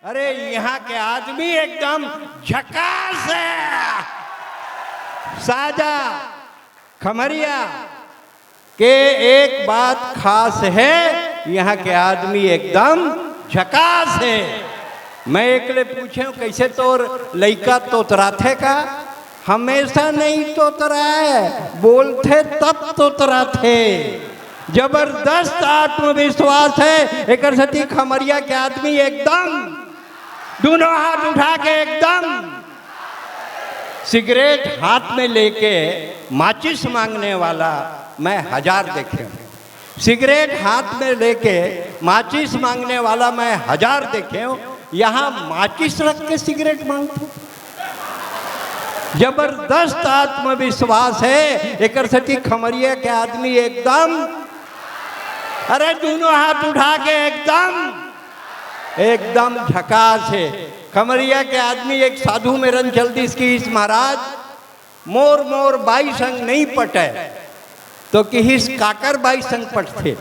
अरे यहाँ के आदमी एकदम झकास है। साजा खमरिया के एक बात खास है, यहाँ के आदमी एकदम झकास है। मैं एकले पूछे कैसे तोर लइका तोतराथे का? हमेशा नहीं तोतराए, बोलते तब तोतराथे। जबरदस्त आत्मविश्वास है एक सती खमरिया के आदमी एकदम दोनों हाथ उठा के एकदम सिगरेट हाथ में लेके माचिस मांगने वाला मैं 1000 देखे हूँ। सिगरेट हाथ में लेके माचिस मांगने वाला मैं 1000 देखे हूँ। यहाँ माचिस रख के सिगरेट मांगते। जबरदस्त आत्मविश्वास है एक सती खमरिया के आदमी एकदम, अरे दोनों हाथ उठा के एकदम झकास है। खमरिया के आदमी एक साधु में रन चलती इसकी इस महाराज मोर मोर बाई संग नहीं पटे तो किस काकर बाई संग पटथे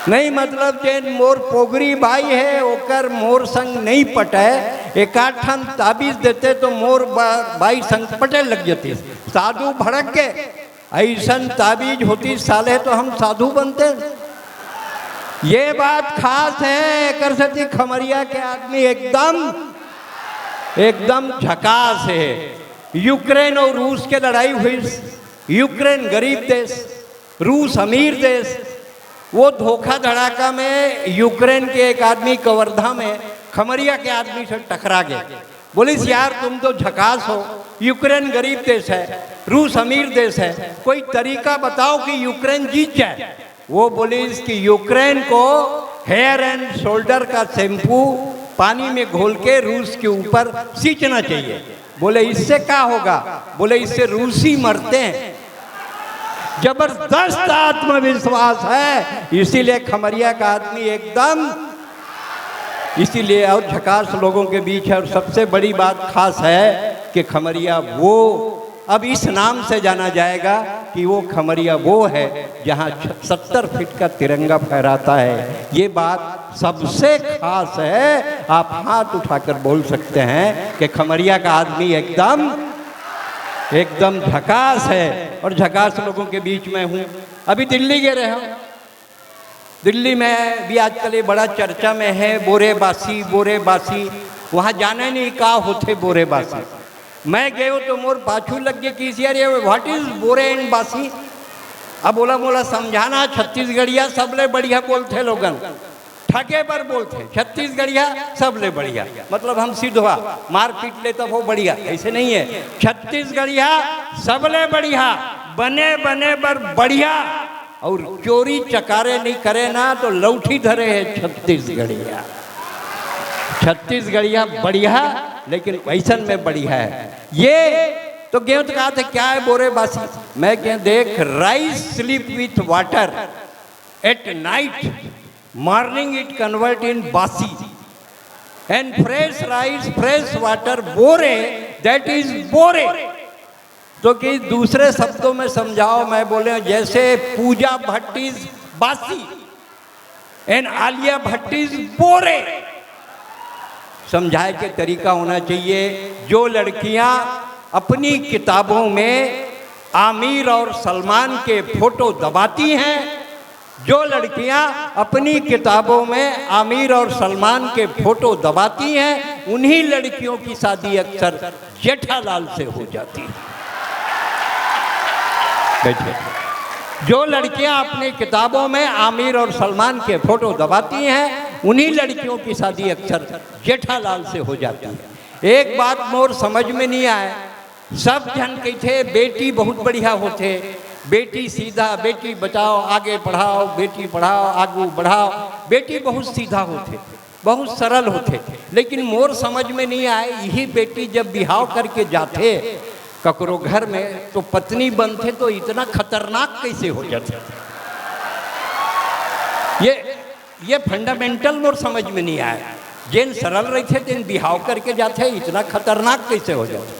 नहीं, मतलब जे मोर पोगरी भाई है ओकर मोर संग नहीं पटे। एकाठन ताबीज देते तो मोर बाई संग पटे लग जाती। साधु भड़क गए, ऐसन ताबीज होती साले तो हम साधु बनते। ये बात खास है कर सती खमरिया के आदमी एकदम झकास है। यूक्रेन और रूस के लड़ाई हुई। यूक्रेन गरीब देश, रूस अमीर देश। वो धोखा धड़ाका में यूक्रेन के एक आदमी कवर्धा में खमरिया के आदमी से टकरा गए। बोलिस यार तुम तो झकास हो, यूक्रेन गरीब देश है, रूस अमीर देश है, कोई तरीका बताओ कि यूक्रेन जीत जाए। वो बोलिस कि यूक्रेन को हेयर एंड शोल्डर का शैम्पू पानी में घोल के रूस के ऊपर सींचना चाहिए। बोले इससे क्या होगा? बोले इससे रूसी मरते हैं। जबरदस्त आत्मविश्वास है, इसीलिए खमरिया का आदमी एकदम, इसीलिए और झकास लोगों के बीच है। और सबसे बड़ी बात खास है कि खमरिया वो अब इस नाम से जाना जाएगा कि वो खमरिया वो है जहाँ 70 फीट का तिरंगा फहराता है। ये बात सबसे खास है। आप हाथ उठाकर बोल सकते हैं कि खमरिया का आदमी एकदम झकास है। और झकास लोगों के बीच में हूँ। अभी दिल्ली गए रहे हैं। दिल्ली में भी आजकल ये बड़ा चर्चा में है बोरेबासी। वहाँ जाने नहीं कहा होते बोरेबासी। मैं गए तो मोर पाछू लग गए कि यार ये व्हाट इज बोरे एंड बासी। अब बोला समझाना छत्तीसगढ़िया सबले बढ़िया बोलते लोगन, ठगे पर बोलते छत्तीसगढ़िया सबले बढ़िया। मतलब हम सिद्धवा मार पीट ले तब हो बढ़िया, ऐसे नहीं है। छत्तीसगढ़िया सबले बढ़िया, बने पर बढ़िया। और चोरी चकारे नहीं करे ना तो लौठी धरे है छत्तीसगढ़िया। छत्तीसगढ़िया बढ़िया लेकिन वैसन में बढ़िया है। ये तो गेहूं तो कहा थे क्या है बोरेबासी? मैं गेहूं देख, rice sleep with water at night, morning it convert in बासी and fresh rice fresh water बोरे, दैट इज बोरे। तो कि दूसरे शब्दों में समझाओ। मैं बोले जैसे पूजा भट्ट इज बासी एंड आलिया भट्ट इज बोरे। समझाए के तरीका होना चाहिए। जो लड़कियां अपनी किताबों में आमिर और सलमान के फोटो दबाती हैं, जो लड़कियां अपनी किताबों में आमिर और सलमान के फोटो दबाती हैं, उन्हीं लड़कियों की शादी अक्सर जेठालाल से हो जाती है। जो लड़कियां अपनी किताबों में आमिर और सलमान के फोटो दबाती हैं, उन्हीं लड़कियों की शादी अक्सर जेठालाल से हो जाती है। एक बात मोर समझ में नहीं आए। सब जन कहते बेटी बहुत बढ़िया होते, बेटी सीधा, बेटी बचाओ आगे बढ़ाओ, बेटी पढ़ाओ आगे बढ़ाओ। बेटी बहुत सीधा होते, बहुत सरल होते। लेकिन मोर समझ में नहीं आए यही बेटी जब बिहाव करके जाते ककरो घर में तो पत्नी बनते तो इतना खतरनाक कैसे हो जाते? ये फंडामेंटल मोर समझ में नहीं आया। जिन सरल रहते तेन बिहाव करके जाते इतना खतरनाक कैसे हो जाते?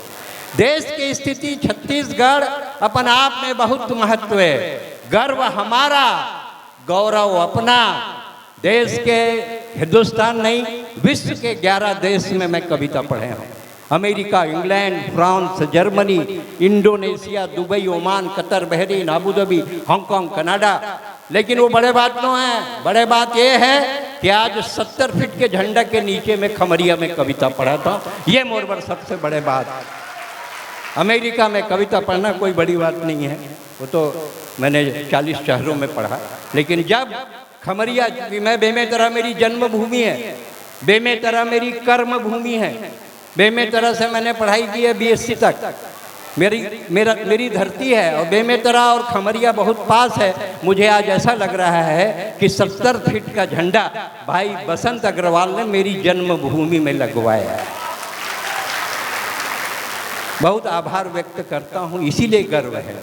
देश की स्थिति छत्तीसगढ़ अपन आप में बहुत महत्व है। गर्व हमारा, गौरव अपना। देश के हिंदुस्तान नहीं विश्व के 11 देश में मैं कविता पढ़े हूँ। America, England, France, Germany, Indonesia, Dubai, Oman, Qatar, Bahrain, Abu Dhabi, Hong Kong, Canada. लेकिन वो बड़े बात तो है, बड़े बात ये है कि आज 70 फीट के झंडा के नीचे में खमरिया में कविता पढ़ा था। ये मोर पर सबसे बड़े बात। अमेरिका में कविता पढ़ना कोई बड़ी बात नहीं है, वो तो मैंने 40 शहरों में पढ़ा। लेकिन जब खमरिया, मैं बेमेतरा मेरी जन्मभूमि है, बेमेतरा मेरी कर्म भूमि है, बेमेतरा से मैंने पढ़ाई की है BSc तक, मेरी धरती है। और बेमेतरा और खमरिया बहुत पास है। मुझे आज ऐसा लग रहा है कि 70 फीट का झंडा भाई बसंत अग्रवाल ने मेरी जन्मभूमि में लगवाया है। बहुत आभार व्यक्त करता हूँ, इसीलिए गर्व है,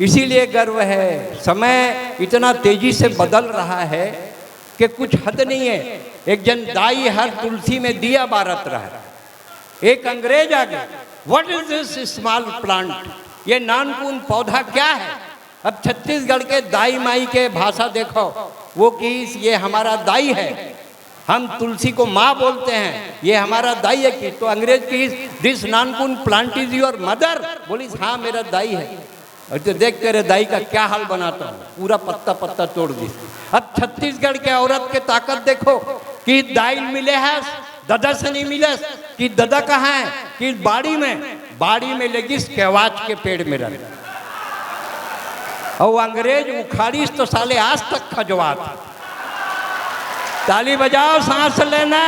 इसीलिए गर्व है। समय इतना तेजी से बदल रहा है कि कुछ हद नहीं है। एक जन दाई हर तुलसी में दिया बारत रहा है, एक अंग्रेज आ गया, what is this small plant, ये नानकुन पौधा क्या है। अब छत्तीसगढ़ के दाई माई के भाषा देखो, वो कि ये हमारा दाई है, हम तुलसी को माँ बोलते हैं, ये हमारा दाई है। कि तो अंग्रेज की दिस नानकुन प्लांट इज योर मदर, बोली हाँ मेरा दाई है। और तो देख तेरे दाई का क्या हाल बनाता हूँ, पूरा पत्ता पत्ता तोड़ दी। अब छत्तीसगढ़ के औरत के ताकत देखो कि दाई मिले है, ददा से नहीं मिले, कि ददा कहाँ है, कि बाड़ी में लगी केवाच के पेड़ में रह। और अंग्रेज उखाड़ीस तो साले आज तक खजवा था। ताली बजाओ, सांस लेना।